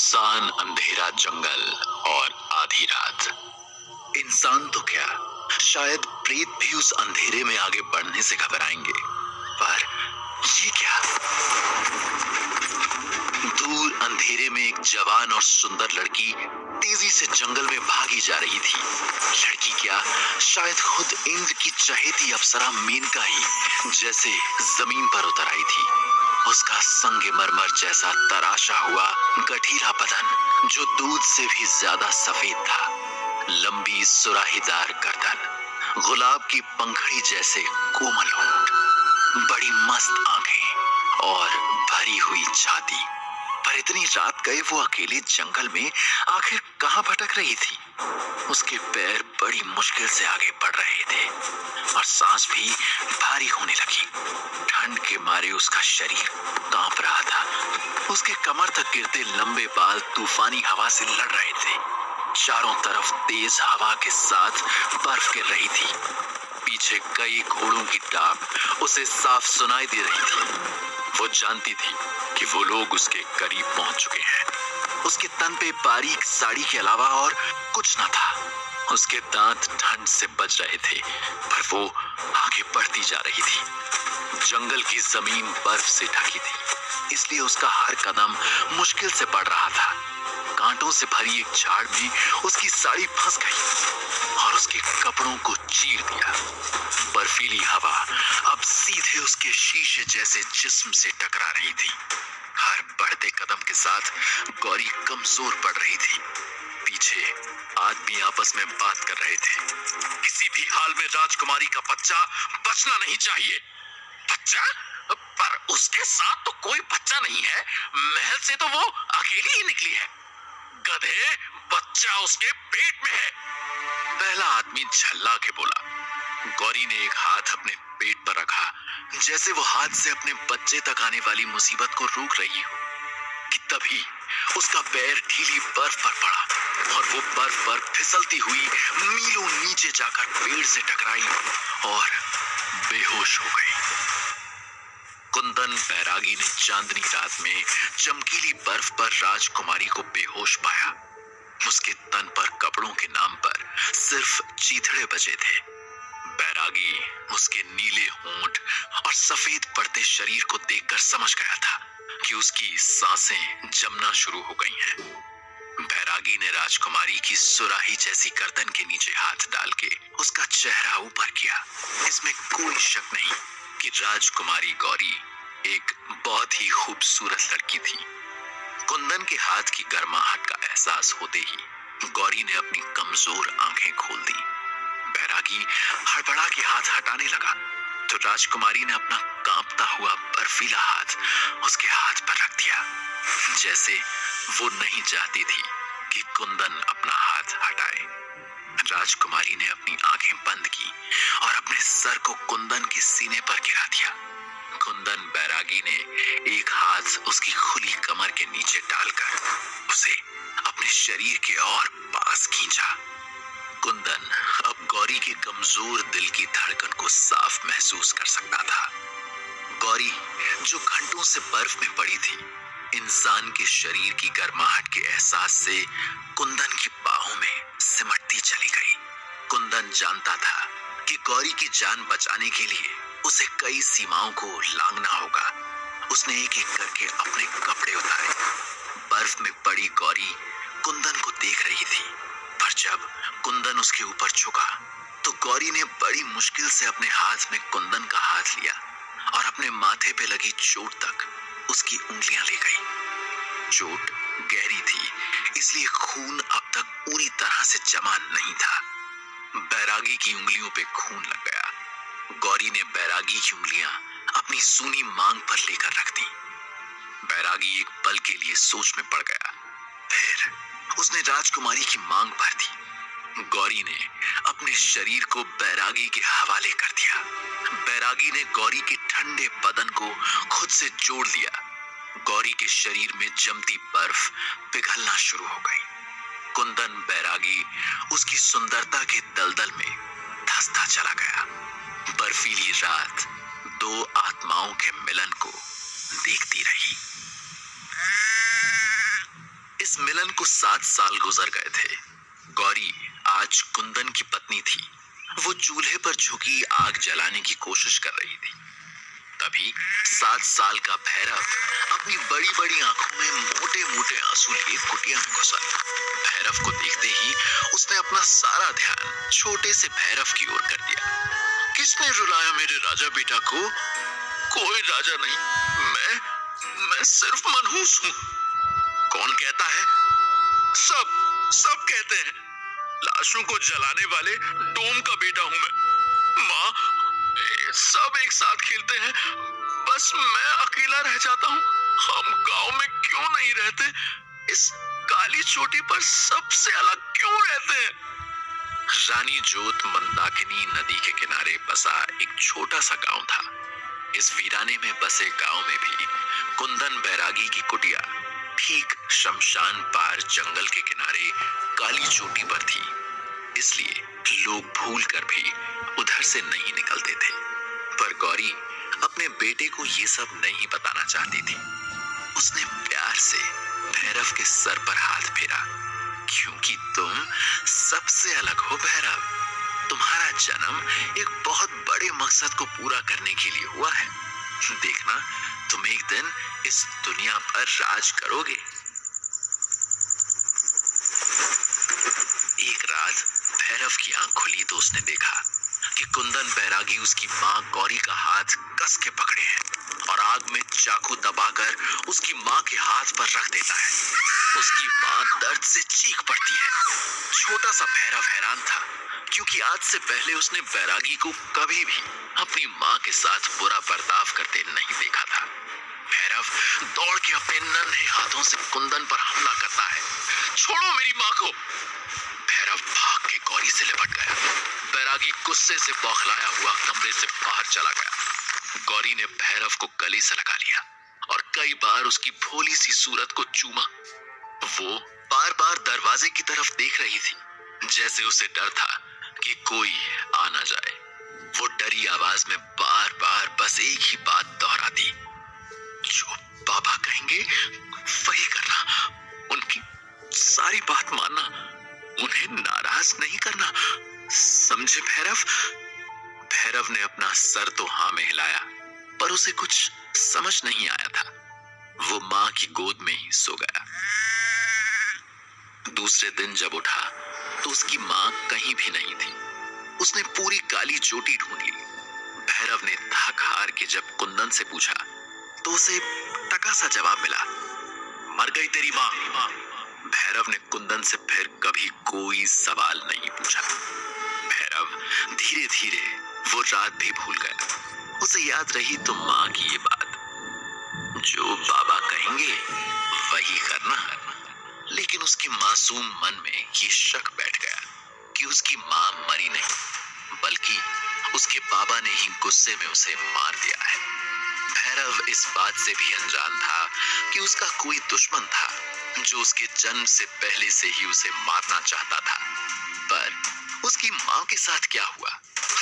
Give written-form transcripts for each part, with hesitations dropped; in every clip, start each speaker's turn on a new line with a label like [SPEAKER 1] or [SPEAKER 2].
[SPEAKER 1] सुनसान अंधेरा जंगल और आधी रात। इंसान तो क्या, शायद प्रेत भी उस अंधेरे में आगे बढ़ने से घबराएंगे। पर ये क्या? दूर अंधेरे में एक जवान और सुंदर लड़की तेजी से जंगल में भागी जा रही थी। लड़की क्या, शायद खुद इंद्र की चहेती अप्सरा मेनका ही जैसे जमीन पर उतर आई थी। उसका संगमरमर जैसा तराशा हुआ गठीला बदन जो दूध से भी ज्यादा सफेद था, लंबी सुराहीदार गर्दन, गुलाब की पंखड़ी जैसे कोमल होंठ, बड़ी मस्त आंखें और भरी हुई छाती। पर इतनी रात गए वो अकेले जंगल में आखिर कहां भटक रही थी? उसके पैर बड़ी मुश्किल से आगे बढ़ रहे थे और सांस भी भारी होने लगी। ठंड के मारे उसका शरीर कांप रहा था। उसके कमर तक गिरते लंबे बाल तूफानी हवा से लड़ रहे थे। चारों तरफ तेज हवा के साथ बर्फ गिर रही थी। पीछे कई घोड़ों की टाप उसे साफ सुनाई दे रही थी। वो जानती थी कि वो लोग उसके करीब पहुंच चुके हैं। उसके तन पे बारीक साड़ी के अलावा और कुछ न था। उसके दांत ठंड से बज रहे थे, पर वो आगे बढ़ती जा रही थी। जंगल की जमीन बर्फ से ढकी थी, इसलिए उसका हर कदम मुश्किल से बढ़ रहा था। कांटों से भरी एक झाड़ में उसकी साड़ी फंस गई और उसके कपड़ों को चीर दिया। बर्फीली हवा अब सीधे उसके शीशे जैसे जिस्म से टकरा रही थी। हर बढ़ते कदम के साथ गौरी कमजोर पड़ रही थी। पीछे आदमी आपस में बात कर रहे थे। किसी भी हाल में राजकुमारी का बच्चा बचना नहीं चाहिए। बच्चा? पर उसके साथ तो कोई बच्चा नहीं है। महल से तो वो अकेली ही निकली है। गधे, बच्चा उसके पेट में है। पहला आदमी झल्ला के बोला। गौरी ने एक हाथ अपने पेट पर रखा, जैसे वो हाथ से अपने बच्चे तक आने वाली मुसीबत को रोक रही हो। कि तभी उसका पैर ढीली बर्फ पर पड़ा और वो बर्फ पर फिसलती हुई मीलों नीचे जाकर पेड़ से टकराई और बेहोश हो गई। कुंदन बैरागी ने चांदनी रात में चमकीली बर्फ पर राजकुमारी को बेहोश पाया। उसके तन पर कपड़ों के नाम पर सिर्फ चीथड़े बचे थे। बैरागी उसके नीले होंठ और सफेद पड़ते शरीर को देखकर समझ गया था कि उसकी सांसें जमना शुरू हो गई हैं। बैरागी ने राजकुमारी की सुराही जैसी गर्दन के नीचे हाथ डाल के उसका चेहरा ऊपर किया। इसमें कोई शक नहीं कि राजकुमारी गौरी एक बहुत ही खूबसूरत लड़की थी। कुंदन के हाथ की गर्माहट का एहसास होते ही गौरी ने अपनी कमजोर आंखें खोल दी। बैरागी हड़बड़ा के हाथ हटाने लगा तो राजकुमारी ने अपना कांपता हुआ बर्फीला हाथ उसके हाथ पर रख दिया, जैसे वो नहीं चाहती थी कि कुंदन अपना हाथ हटाए। राजकुमारी ने अपनी आंखें बंद की और अपने सर को कुंदन के सीने पर गिरा दिया। कुंदन बैरागी ने एक हाथ उसकी खुली कमर के नीचे डालकर उसे अपने शरीर के और पास खींचा। कुंदन अब गौरी के कमजोर दिल की धड़कन को साफ महसूस कर सकता था। गौरी जो घंटों से बर्फ में पड़ी थी, इंसान के शरीर की गर्माहट के एहसास से कुंदन की बाहों में सिमटती चली गई। कुंदन जानता था कि गौरी की जान बचाने के लिए उसे कई सीमाओं को लांघना होगा। उसने एक एक करके अपने कपड़े उतारे। बर्फ में पड़ी गौरी कुंदन को देख रही थी, पर जब कुंदन उसके ऊपर झुका तो गौरी ने बड़ी मुश्किल से अपने हाथ में कुंदन का हाथ लिया और अपने माथे पे लगी चोट तक उसकी उंगलियां ले गई। चोट गहरी थी, इसलिए खून अब तक पूरी तरह से जमा नहीं था। बैरागी की उंगलियों पे खून लग गया। गौरी ने बैरागी की उंगलियां अपनी सूनी मांग पर लेकर रख दी। बैरागी एक पल के लिए सोच में पड़ गया, फिर उसने राजकुमारी की मांग भर दी। गौरी ने अपने शरीर को बैरागी के हवाले कर दिया। बैरागी ने गौरी के ठंडे बदन को खुद से जोड़ लिया। गौरी के शरीर में जमती बर्फ पिघलना शुरू हो गई। कुंदन बैरागी उसकी सुंदरता के दलदल में धंसता चला गया। बर्फीली रात दो आत्माओं के मिलन को देखती रही। इस इस मिलन को 7 साल गुजर गए थे। गौरी आज कुंदन की पत्नी थी। वो चूल्हे पर झुकी आग जलाने की कोशिश कर रही थी। तभी 7 साल का भैरव अपनी बड़ी बड़ी आंखों में मोटे मोटे आंसू लिए कुटिया में घुसा। भैरव को देखते ही उसने अपना सारा ध्यान छोटे से भैरव की ओर कर दिया। किसने रुलाया मेरे राजा बेटा को? कोई राजा नहीं, मैं सिर्फ मनहूस हूँ। कौन कहता है? सब कहते हैं। लाशों को जलाने वाले डोम का बेटा हूं मैं। माँ, सब एक साथ खेलते हैं, बस मैं अकेला रह जाता हूँ। हम गांव में क्यों नहीं रहते? इस काली चोटी पर सबसे अलग क्यों रहते हैं? रानी जोत मंदाकिनी नदी के किनारे बसा एक छोटा सा गांव था। इस वीराने में बसे गांव में भी कुंदन बैरागी की कुटिया ठीक शमशान पार जंगल के किनारे काली चोटी पर थी। इसलिए लोग भूल कर भी उधर से नहीं निकलते थे। पर गौरी अपने बेटे को ये सब नहीं बताना चाहती थी। उसने प्यार से भैरव के सर पर हाथ फेरा। क्योंकि तुम सबसे अलग हो भैरव। तुम्हारा जन्म एक बहुत बड़े मकसद को पूरा करने के लिए हुआ है। देखना, तुम एक दिन इस दुनिया पर राज करोगे। एक रात भैरव की आंख खुली तो उसने देखा कि कुंदन बैरागी उसकी माँ गौरी का हाथ कस के पकड़े हैं और आग में चाकू दबाकर उसकी माँ के हाथ पर रख देता है। उसकी माँ दर्द से चीख पड़ती है। छोटा सा भैरव हैरान था, क्योंकि आज से पहले उसने बैरागी को कभी भी अपनी माँ के साथ बुरा बर्ताव करते नहीं देखा था। भैरव दौड़ के अपने नन्हे हाथों से कुंदन पर हमला करता है। छोड़ो मेरी माँ को! भैरव भाग के गौरी से लिपट गया। बैरागी गुस्से से बौखलाया हुआ कमरे से बाहर चला गया। गौरी ने भैरव को गले से लगा लिया और कई बार उसकी भोली सी सूरत को चूमा। वो बार बार दरवाजे की तरफ देख रही थी, जैसे उसे डर था कि कोई आ ना जाए। वो डरी आवाज में बार बार बस एक ही बात दोहराती, जो बाबा कहेंगे वही करना, उनकी सारी बात मानना, उन्हें नाराज नहीं करना, समझे भैरव? भैरव ने अपना सर तो हाँ में हिलाया, पर उसे कुछ समझ नहीं आया था। वो माँ की गोद में ही सो गया। दूसरे दिन जब उठा तो उसकी माँ कहीं भी नहीं थी। उसने पूरी काली चोटी ढूंढ ली। भैरव ने थक हार के जब कुंदन से पूछा तो उसे टका सा जवाब मिला, मर गई तेरी माँ। भैरव ने कुंदन से फिर कभी कोई सवाल नहीं पूछा। भैरव धीरे धीरे वो रात भी भूल गया। उसे याद रही तो माँ की ये बात, जो बाबा कहेंगे वही करना। लेकिन उसके मासूम मन में ये शक बैठ गया कि उसकी माँ मरी नहीं, बल्कि उसके बाबा ने ही गुस्से में उसे मार दिया है। भैरव इस बात से भी अनजान था कि उसका कोई दुश्मन था जो उसके जन्म से पहले से ही उसे मारना चाहता था। पर उसकी माँ के साथ क्या हुआ,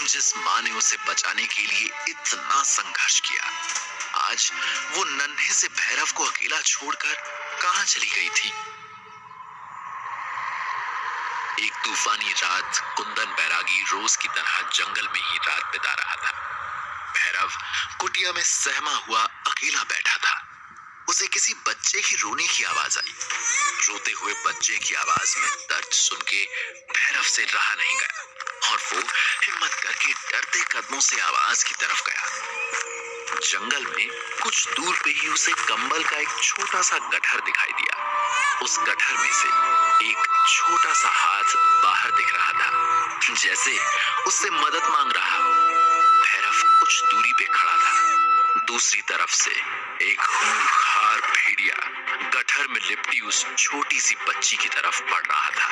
[SPEAKER 1] जिस माँ ने उसे बचाने के लिए इतना संघर्ष किया? आज वो नन्हे से भैरव को अकेला छोड़कर कहां चली गई थी? एक तूफानी रात कुंदन बैरागी रोज की तरह जंगल में ही रात बिता रहा था। भैरव कुटिया में सहमा हुआ अकेला बैठा था। उसे किसी बच्चे की रोने की आवाज आई। रोते हुए बच्चे की आवाज में दर्द सुन के भैरव से रहा नहीं गया और वो हिम्मत करके डरते कदमों से आवाज की तरफ गया। जंगल में कुछ दूर पे ही उसे कंबल का एक छोटा सा गट्ठर दिखाई दिया। उस गट्ठर में से एक छोटा सा हाथ बाहर दिख रहा था, जैसे उससे मदद मांग रहा हो। भैरव कुछ दूरी पे खड़ा था। दूसरी तरफ से एक खूंखार भेड़िया गट्ठर में लिपटी उस छोटी सी बच्ची की तरफ बढ़ रहा था।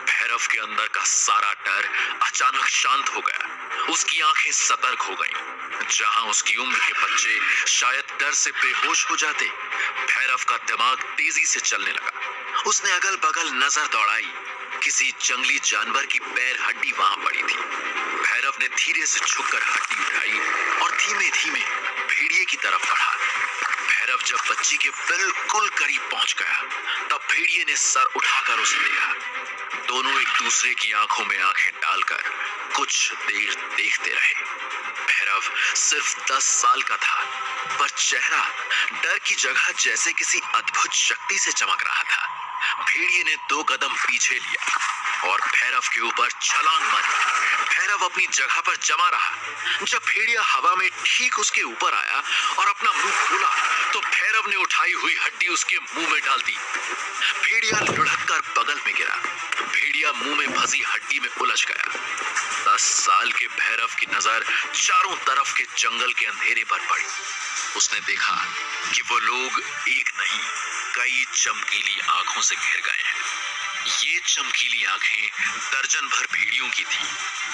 [SPEAKER 1] भैरव के अंदर का सारा डर अचानक शांत हो गया। उसकी आंखें सतर्क हो गईं। जहां उसकी उम्र के बच्चे शायद डर से बेहोश हो जाते, भैरव का दिमाग तेजी से चलने लगा। उसने अगल बगल नजर दौड़ाई। किसी जंगली जानवर की पैर हड्डी वहां पड़ी थी। भैरव ने धीरे से झुककर हड्डी उठाई और धीमे धीमे भेड़िए की तरफ बढ़ा। भैरव भैरव जब बच्ची के बिल्कुल करीब पहुंच गया तब भेड़िए ने सर उठाकर उसे देखा। दोनों एक दूसरे की आंखों में आंखें डालकर कुछ देर देखते रहे। भैरव सिर्फ 10 साल का था, पर चेहरा डर की जगह जैसे किसी अद्भुत शक्ति से चमक रहा था। भेड़िए ने 2 कदम पीछे लिया और भैरव के ऊपर छलांग मारी। भैरव अपनी जगह पर जमा रहा। जब भेड़िया हवा में ठीक उसके ऊपर आया और अपना मुंह खोला तो भैरव ने उठाई हुई हड्डी उसके मुंह में डाल दी। भेड़िया लुढ़क कर बगल में गिरा। भेड़िया मुंह में फंसी हड्डी में उलझ गया। 10 साल के भैरव की नजर चारों तरफ के जंगल के अंधेरे पर पड़ी। उसने देखा कि वो लोग एक नहीं, कई चमकीली आंखों से घिर गए हैं। ये चमकीली आंखें दर्जन भर भेड़ियों की थी,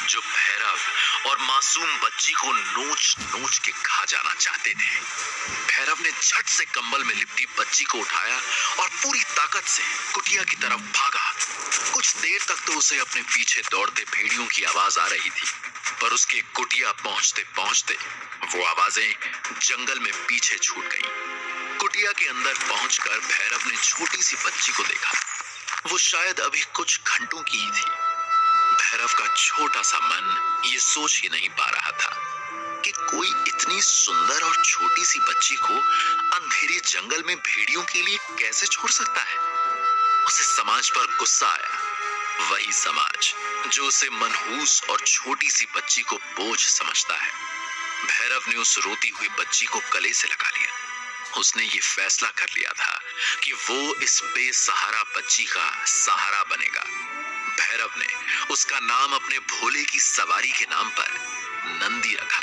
[SPEAKER 1] जो भैरव और मासूम बच्ची को नोच नोच के खा जाना चाहते थे। भैरव ने झट से कंबल में लिपटी बच्ची को उठाया और पूरी ताकत से कुटिया की तरफ भागा। कुछ देर तक तो उसे अपने पीछे दौड़ते भेड़ियों की आवाज आ रही थी, पर उसके कुटिया पहुंचते पहुंचते वो आवाजें जंगल में पीछे छूट गईं। कुटिया के अंदर पहुंचकर भैरव ने छोटी सी बच्ची को देखा। वो शायद अभी कुछ घंटों की ही थी। भैरव का छोटा सा मन ये सोच ही नहीं पा रहा था कि कोई इतनी सुंदर और छोटी सी बच्ची को अंधेरे जंगल में भेड़ियों के लिए कैसे छोड़ सकता है। उसे समाज पर गुस्सा आया, वही समाज जो उसे मनहूस और छोटी सी बच्ची को बोझ समझता है। भैरव ने उस रोती हुई बच्ची को गले से लगा लिया। उसने ये फैसला कर लिया था कि वो इस बेसहारा बच्ची का सहारा बनेगा। भैरव ने उसका नाम अपने भोले की सवारी के नाम पर नंदी रखा।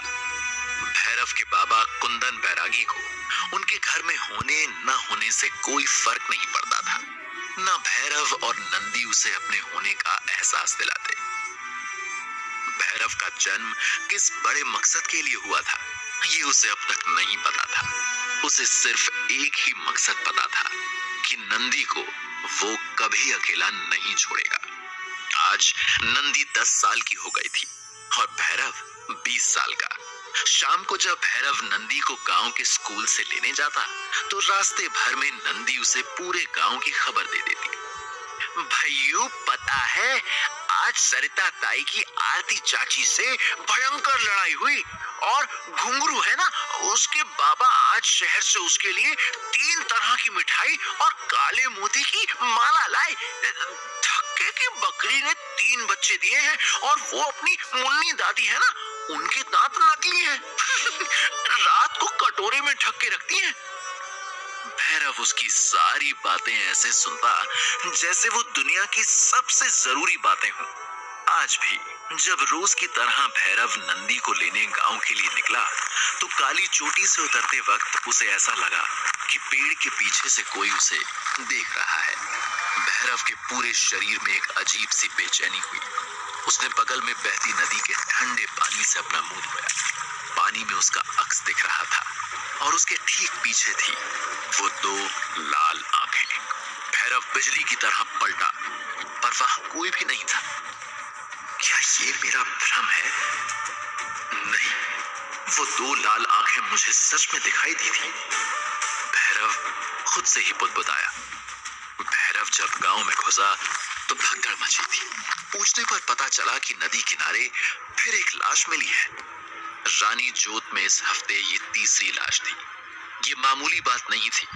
[SPEAKER 1] भैरव के बाबा कुंदन बैरागी को उनके घर में होने न होने से कोई फर्क नहीं पड़ता था। न भैरव और नंदी उसे अपने होने का एहसास दिलाते। भैरव का जन्म किस बड़े मकसद के लिए हुआ था, ये उसे अब तक नहीं पता था। उसे सिर्फ एक ही मकसद पता था कि नंदी को वो कभी अकेला नहीं छोड़ेगा। आज नंदी 10 साल की हो गई थी और भैरव 20 साल का। शाम को जब भैरव नंदी को गांव के स्कूल से लेने जाता तो रास्ते भर में नंदी उसे पूरे गांव की खबर दे देती। भैयू पता है, आज सरिता ताई की आरती चाची से भयंकर लड़ाई हुई और घुंघरू है ना, उसके बाबा आज शहर से उसके लिए 3 तरह की मिठाई और काले मोती की माला लाए। धक्के की बकरी ने 3 बच्चे दिए हैं और वो अपनी मुन्नी दादी है ना, उनके दांत नकली हैं। रात को कटोरे में ढक के रखती हैं। भैरव उसकी सारी बातें ऐसे सुनता जैसे वो दुनिया की सबसे जरूरी बातें हों। आज भी जब रोज की तरह भैरव नंदी को लेने गांव के लिए निकला तो काली चोटी से उतरते वक्त उसे ऐसा लगा कि पेड़ के पीछे से कोई उसे देख रहा है। भैरव के पूरे शरीर में एक अजीब सी बेचैनी हुई। उसने बगल में बहती नदी के ठंडे पानी से अपना मुंह धोया। पानी में उसका अक्स दिख रहा था और उसके ठीक पीछे थी वो 2 लाल आंखें। भैरव बिजली की तरह पलटा, पर वहां कोई भी नहीं था। क्या ये मेरा भ्रम है? नहीं, वो 2 लाल आंखें मुझे सच में दिखाई दी थी। भैरव खुद से ही बुदबुदाया। भैरव जब गांव में घुसा तो भगदड़ मची थी। पूछने पर पता चला कि नदी किनारे फिर एक लाश मिली है। रानी जोत में इस हफ्ते ये 3री लाश थी। ये मामूली बात नहीं थी।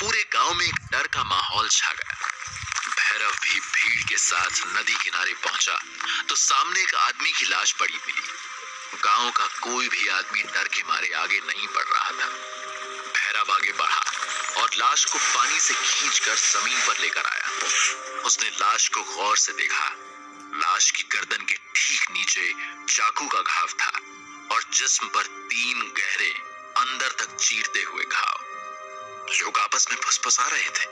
[SPEAKER 1] पूरे गांव में एक डर का माहौल छा गया। भैरव भी भीड़ के साथ नदी किनारे पहुंचा तो सामने एक आदमी की लाश पड़ी मिली। गांव का कोई भी आदमी डर के मारे आगे नहीं बढ़ रहा था। भैरव आगे बढ़ा और लाश को पानी से खींचकर जमीन पर लेकर आया। उसने लाश को गौर से देखा। लाश की गर्दन के ठीक नीचे चाकू का घाव था और जिस्म पर 3 गहरे अंदर तक चीरते हुए घाव। लोग आपस में फुसफुसा रहे थे,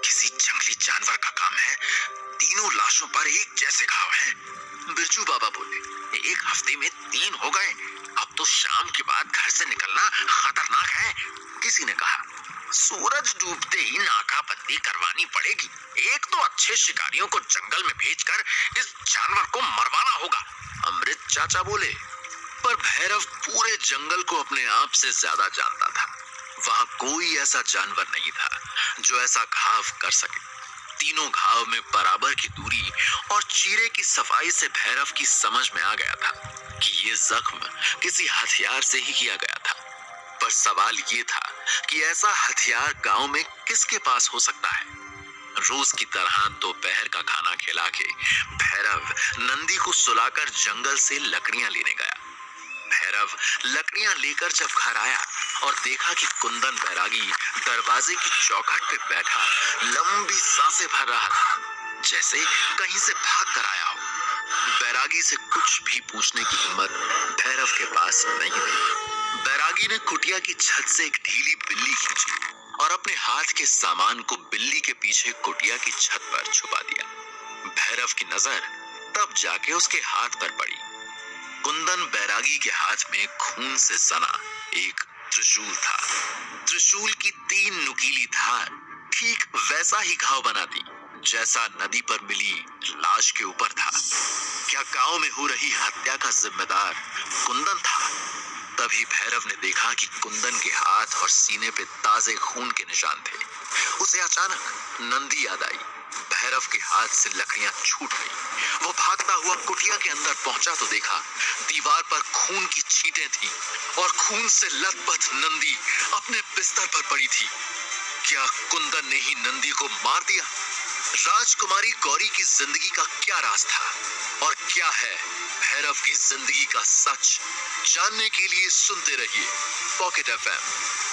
[SPEAKER 1] किसी जंगली जानवर का काम है, तीनों लाशों पर एक जैसे घाव हैं। बिरजू बाबा बोले, 1 हफ्ते में 3 हो गए, अब तो शाम के बाद घर से निकलना खतरनाक है। किसी ने कहा, सूरज डूबते ही नाकाबंदी करवानी पड़ेगी। एक तो अच्छे शिकारियों को जंगल में भेजकर इस जानवर को मरवाना होगा। अमृत चाचा बोले, पर भैरव पूरे जंगल को अपने आप से ज्यादा जानता था। वहां कोई ऐसा जानवर नहीं था जो ऐसा घाव कर सके। तीनों घाव में बराबर की दूरी और चीरे की सफाई से भैरव की समझ में आ गया था कि ये जख्म किसी हथियार से ही किया गया था। पर सवाल ये था कि ऐसा हथियार गांव में किसके पास हो सकता है। रोज की तरह दोपहर का खाना खिला के भैरव नंदी को सुलाकर जंगल से लकड़ियां लेने गया। भैरव लकड़ियां लेकर जब घर आया और देखा कि कुंदन बैरागी दरवाजे की चौखट पे बैठा लंबी सांसें भर रहा था, जैसे कहीं से भाग कर आया हो। बैरागी से कुछ भी पूछने की हिम्मत भैरव के पास नहीं थी। बैरागी ने कुटिया की छत से एक ढीली बिल्ली खींची और अपने हाथ के सामान को बिल्ली के पीछे कुटिया की छत पर छुपा दिया। भैरव की नजर तब जाके उसके हाथ पर पड़ी। कुंदन बैरागी के हाथ में खून से सना एक त्रिशूल था। त्रिशूल की 3 नुकीली धार ठीक वैसा ही घाव बना दी जैसा नदी पर मिली लाश के ऊपर था। क्या गांव में हो रही हत्या का जिम्मेदार कुंदन था? तभी भैरव ने देखा कि कुंदन के हाथ और सीने पे ताजे खून के निशान थे। उसे अचानक नंदी याद आई। भैरव के हाथ से लकड़ियां छूट गई। वो भागता हुआ कुटिया के अंदर पहुंचा तो देखा दीवार पर खून की छींटें थी और खून से लथपथ नंदी अपने बिस्तर पर पड़ी थी। क्या कुंदन ने ही नंदी को मार दिया? राजकुमारी गौरी की जिंदगी का क्या राज था और क्या है भैरव की जिंदगी का सच? जानने के लिए सुनते रहिए पॉकेट एफएम।